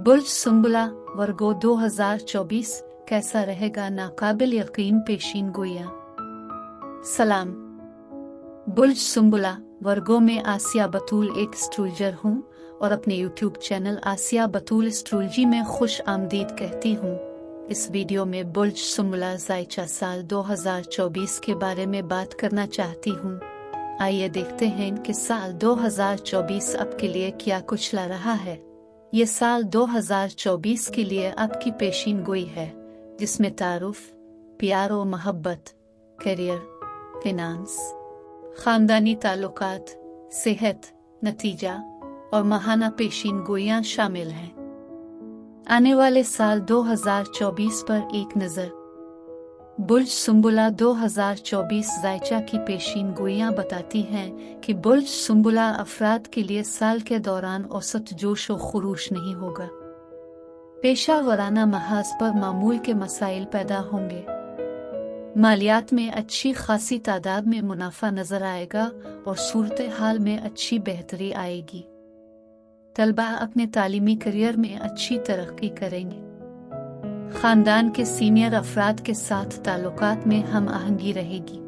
बुर्ज सुंबला वर्गो 2024 कैसा रहेगा? नाकाबिल यकीन पेशीन गोइयां। सलाम। बुर्ज सुंबला वर्गो में आसिया बतूल एक एस्ट्रोलॉजर हूँ और अपने यूट्यूब चैनल आसिया बतूल एस्ट्रोलॉजी में खुश आमदीद कहती हूँ। इस वीडियो में बुर्ज सुंबला ज़ायचा साल 2024 के बारे में बात करना चाहती हूँ। आइए देखते हैं कि साल 2024 आपके लिए क्या कुछ ला रहा है। ये साल 2024 के लिए आपकी पेशीन गोई है, जिसमें तारुफ, प्यार और मोहब्बत, करियर, फिनांस, खानदानी ताल्लुकात, सेहत, नतीजा और माहाना पेशीन गोइयां शामिल हैं। आने वाले साल 2024 पर एक नज़र। बुर्ज सुंबला 2024 ज़ायचा की पेशीन गोइयां बताती हैं कि बुर्ज सुंबला अफराद के लिए साल के दौरान औसत जोश और खुरूश नहीं होगा। पेशा वराना महाज पर मामूल के मसाइल पैदा होंगे। मालियात में अच्छी खासी तादाद में मुनाफा नजर आएगा और सूरत हाल में अच्छी बेहतरी आएगी। तलबा अपने तालीमी करियर में अच्छी तरक्की करेंगे। खानदान के सीनियर अफराद के साथ ताल्लुकात में हम आहंगी रहेगी।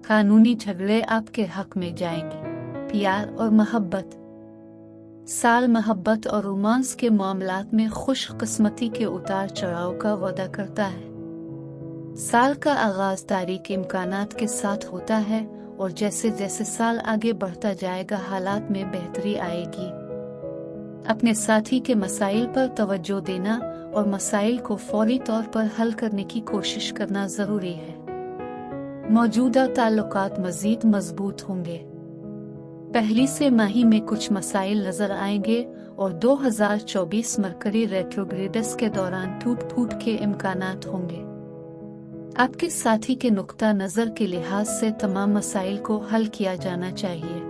कानूनी झगड़े आपके हक में जाएंगे। प्यार और मोहब्बत। साल मोहब्बत और रोमांस के मामलात में खुश किस्मती के उतार चढ़ाव का वादा करता है। साल का आगाज तारीख इम्कानात के साथ होता है और जैसे जैसे साल आगे बढ़ता जाएगा हालात में बेहतरी आएगी। अपने साथी के मसाइल पर तवज्जो देना और मसाइल को फौरी तौर पर हल करने की कोशिश करना जरूरी है। मौजूदा ताल्लुकात मजीद मजबूत होंगे। पहली से माही में कुछ मसाइल नजर आएंगे और 2024 मरकरी रेट्रोग्रेडस के दौरान टूट फूट के इम्कानात होंगे। आपके साथी के नुक्ता नजर के लिहाज से तमाम मसाइल को हल किया जाना चाहिए।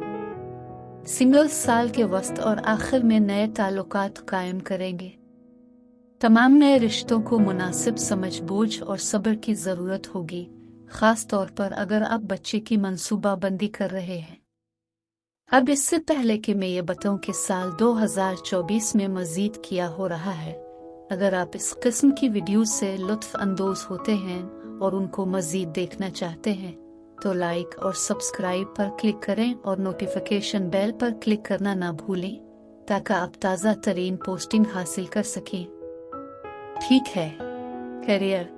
सिंगल साल के वस्त और आखिर में नए ताल्लुकात कायम करेंगे। तमाम नए रिश्तों को मुनासिब समझ, बोझ और सब्र की जरूरत होगी, खास तौर पर अगर आप बच्चे की मंसूबाबंदी कर रहे हैं। अब इससे पहले कि मैं ये बताऊं कि साल 2024 में मजीद किया हो रहा है, अगर आप इस किस्म की वीडियो से लुत्फ अंदोज होते हैं और उनको मजीद देखना चाहते हैं तो लाइक और सब्सक्राइब पर क्लिक करें और नोटिफिकेशन बेल पर क्लिक करना ना भूलें ताकि आप ताज़ा तरीन पोस्टिंग हासिल कर सकें। ठीक है। करियर।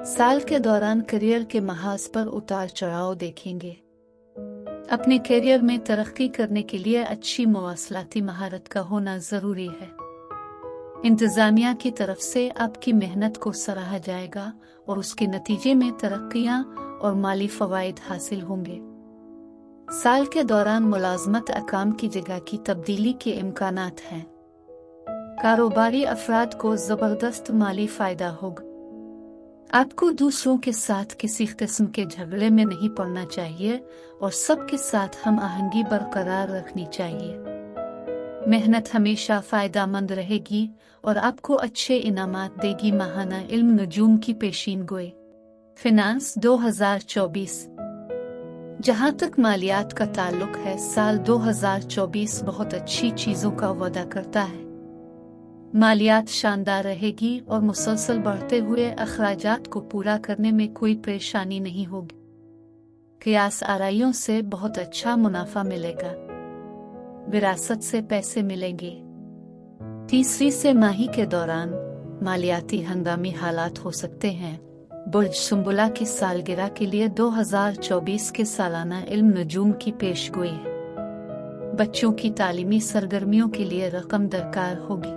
साल के दौरान करियर के महाज पर उतार चढ़ाव देखेंगे। अपने करियर में तरक्की करने के लिए अच्छी मवासलाती महारत का होना जरूरी है। इंतजामिया की तरफ से आपकी मेहनत को सराहा जाएगा और उसके नतीजे में तरक्कियां और माली फवाइद हासिल होंगे। साल के दौरान मुलाजमत अकाम की जगह की तब्दीली के इम्कानात हैं। कारोबारी अफराद को जबरदस्त माली फायदा होगा। आपको दूसरों के साथ किसी किस्म के झगड़े में नहीं पड़ना चाहिए और सबके साथ हम आहंगी बरकरार रखनी चाहिए। मेहनत हमेशा फायदामंद रहेगी और आपको अच्छे इनामात देगी। माहाना इल्म नजूम की पेशीन गोई। फिनांस 2024। जहां तक मालियात का ताल्लुक है, साल 2024 बहुत अच्छी चीजों का वादा करता है। मालियात शानदार रहेगी और मुसलसल बढ़ते हुए अखराजात को पूरा करने में कोई परेशानी नहीं होगी। कियास आराइयों से बहुत अच्छा मुनाफा मिलेगा। विरासत से पैसे मिलेंगे। तीसरी से माही के दौरान मालियाती हंगामी हालात हो सकते हैं। बुर्ज सुंबला की सालगिरह के लिए 2024 के सालाना इल्म नजूम की पेशगोई है। बच्चों की तालीमी सरगर्मियों के लिए रकम दरकार होगी।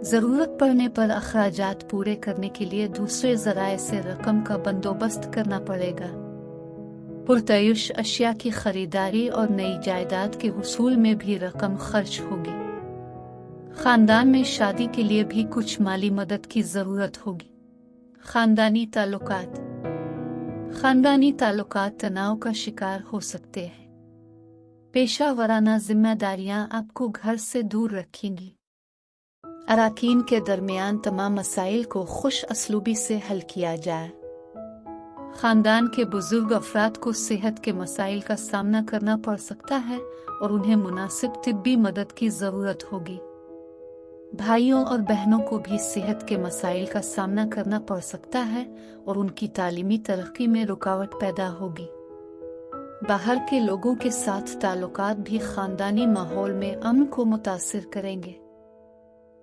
जरूरत पड़ने पर अखराजात पूरे करने के लिए दूसरे जराए से रकम का बंदोबस्त करना पड़ेगा। पुरतयुश अशिया की खरीदारी और नई जायदाद के हुसूल में भी रकम खर्च होगी। खानदान में शादी के लिए भी कुछ माली मदद की जरूरत होगी। खानदानी ताल्लुकात। खानदानी ताल्लुकात तनाव का शिकार हो सकते हैं। पेशा वराना जिम्मेदारियां आपको घर से दूर रखेंगी। अराकीन के दरमियान तमाम मसाइल को खुश असलूबी से हल किया जाए। खानदान के बुजुर्ग अफराद को सेहत के मसाइल का सामना करना पड़ सकता है और उन्हें मुनासिब तिब्बी मदद की ज़रूरत होगी। भाइयों और बहनों को भी सेहत के मसाइल का सामना करना पड़ सकता है और उनकी तालीमी तरक्की में रुकावट पैदा होगी। बाहर के लोगों के साथ ताल्लुकात भी खानदानी माहौल में अमन को मुतासिर करेंगे।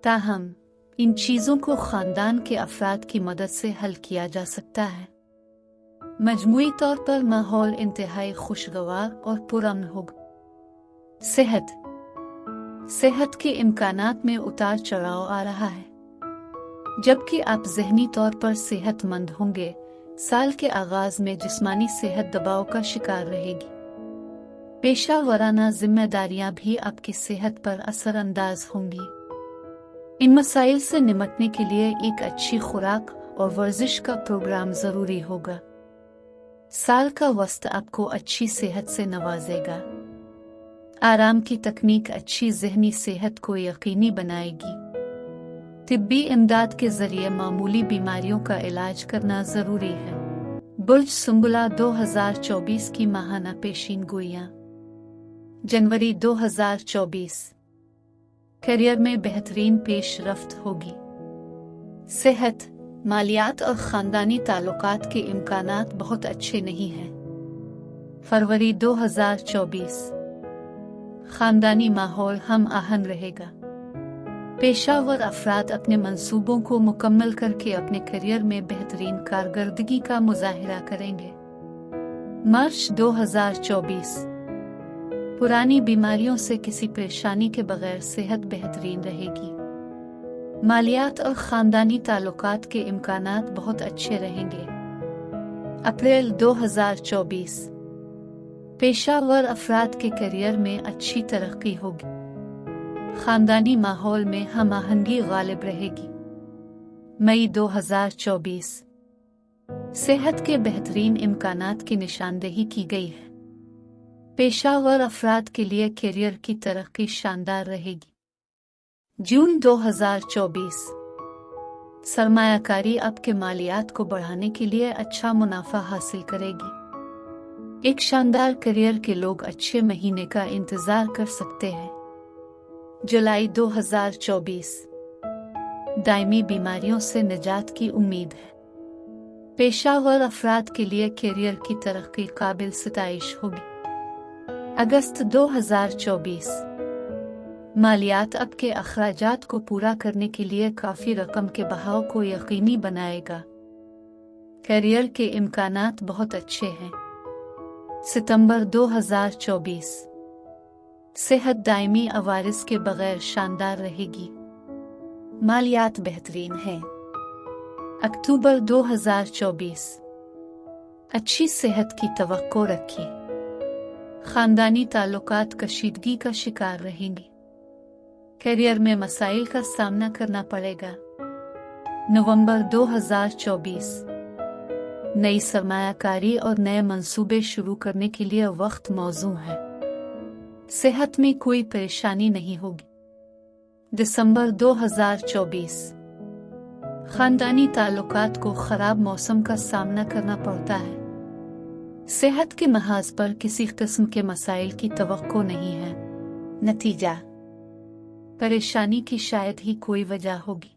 ताहम इन चीज़ों को खानदान के अफराद की मदद से हल किया जा सकता है। मजमूई तौर पर माहौल इंतहाई खुशगवार और पुरअमन होगा। सेहत के इम्कानात में उतार चढ़ाव आ रहा है। जबकि आप ज़हनी तौर पर सेहतमंद होंगे, साल के आगाज में जिस्मानी सेहत दबाव का शिकार रहेगी। पेशा जिम्मेदारियां भी आपकी सेहत पर असरअंदाज होंगी। इन मसाइल से निपटने के लिए एक अच्छी खुराक और वर्जिश का प्रोग्राम ज़रूरी होगा। साल का वस्त आपको अच्छी सेहत से नवाजेगा। आराम की तकनीक अच्छी ज़हनी सेहत को यकीनी बनाएगी। तिब्बी इमदाद के ज़रिए मामूली बीमारियों का इलाज करना ज़रूरी है। बुर्ज सुंबुला 2024 की माहाना पेशीन गोइयां। जनवरी 2024। करियर में बेहतरीन पेशरफ्त होगी। सेहत, मालियात और ख़ानदानी ताल्लुकात के इम्कानात बहुत अच्छे नहीं हैं। फरवरी 2024। ख़ानदानी माहौल हम आहंग रहेगा। पेशावर अफराद अपने मंसूबों को मुकम्मल करके अपने करियर में बेहतरीन कारकर्दगी का मुजाहिरा करेंगे। मार्च 2024। पुरानी बीमारियों से किसी परेशानी के बगैर सेहत बेहतरीन रहेगी। मालियात और ख़ानदानी ताल्लुकात के इम्कानात बहुत अच्छे रहेंगे। अप्रैल 2024। पेशावर अफराद के करियर में अच्छी तरक्की होगी। ख़ानदानी माहौल में हम आहंगी गालिब रहेगी। मई 2024। सेहत के बेहतरीन इम्कानात की निशानदेही की गई है। पेशावर अफराद के लिए करियर की तरक्की शानदार रहेगी। जून 2024। सरमायाकारी आपके मालियात को बढ़ाने के लिए अच्छा मुनाफा हासिल करेगी। एक शानदार करियर के लोग अच्छे महीने का इंतजार कर सकते हैं। जुलाई 2024। दायमी बीमारियों से निजात की उम्मीद है। पेशावर अफराद के लिए करियर की तरक्की काबिल सिताइश होगी। अगस्त 2024। मालियात आपके अखराजात को पूरा करने के लिए काफ़ी रकम के बहाव को यकीनी बनाएगा। करियर के इम्कानात बहुत अच्छे हैं। सितंबर 2024। सेहत दायमी अवारिस के बगैर शानदार रहेगी। मालियात बेहतरीन हैं। अक्टूबर 2024। अच्छी सेहत की तवक्को रखिए। ख़ानदानी ताल्लुकात कशीदगी का शिकार रहेंगे। करियर में मसाइल का सामना करना पड़ेगा। नवंबर 2024। नई सरमायाकारी और नए मंसूबे शुरू करने के लिए वक्त मौजू है। सेहत में कोई परेशानी नहीं होगी। दिसंबर 2024। ख़ानदानी ताल्लुकात को ख़राब मौसम का सामना करना पड़ता है। सेहत के महाज पर किसी किस्म के मसाइल की तवक्को नहीं है। नतीजा, परेशानी की शायद ही कोई वजह होगी।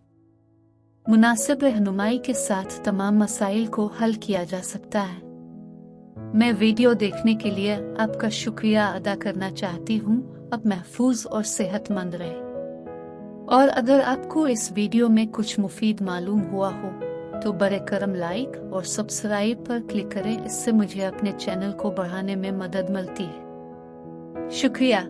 मुनासिब रहनुमाई के साथ तमाम मसाइल को हल किया जा सकता है। मैं वीडियो देखने के लिए आपका शुक्रिया अदा करना चाहती हूँ। अब महफूज और सेहतमंद रहे। और अगर आपको इस वीडियो में कुछ मुफीद मालूम हुआ हो तो बरे करम लाइक और सब्सक्राइब पर क्लिक करें। इससे मुझे अपने चैनल को बढ़ाने में मदद मिलती है। शुक्रिया।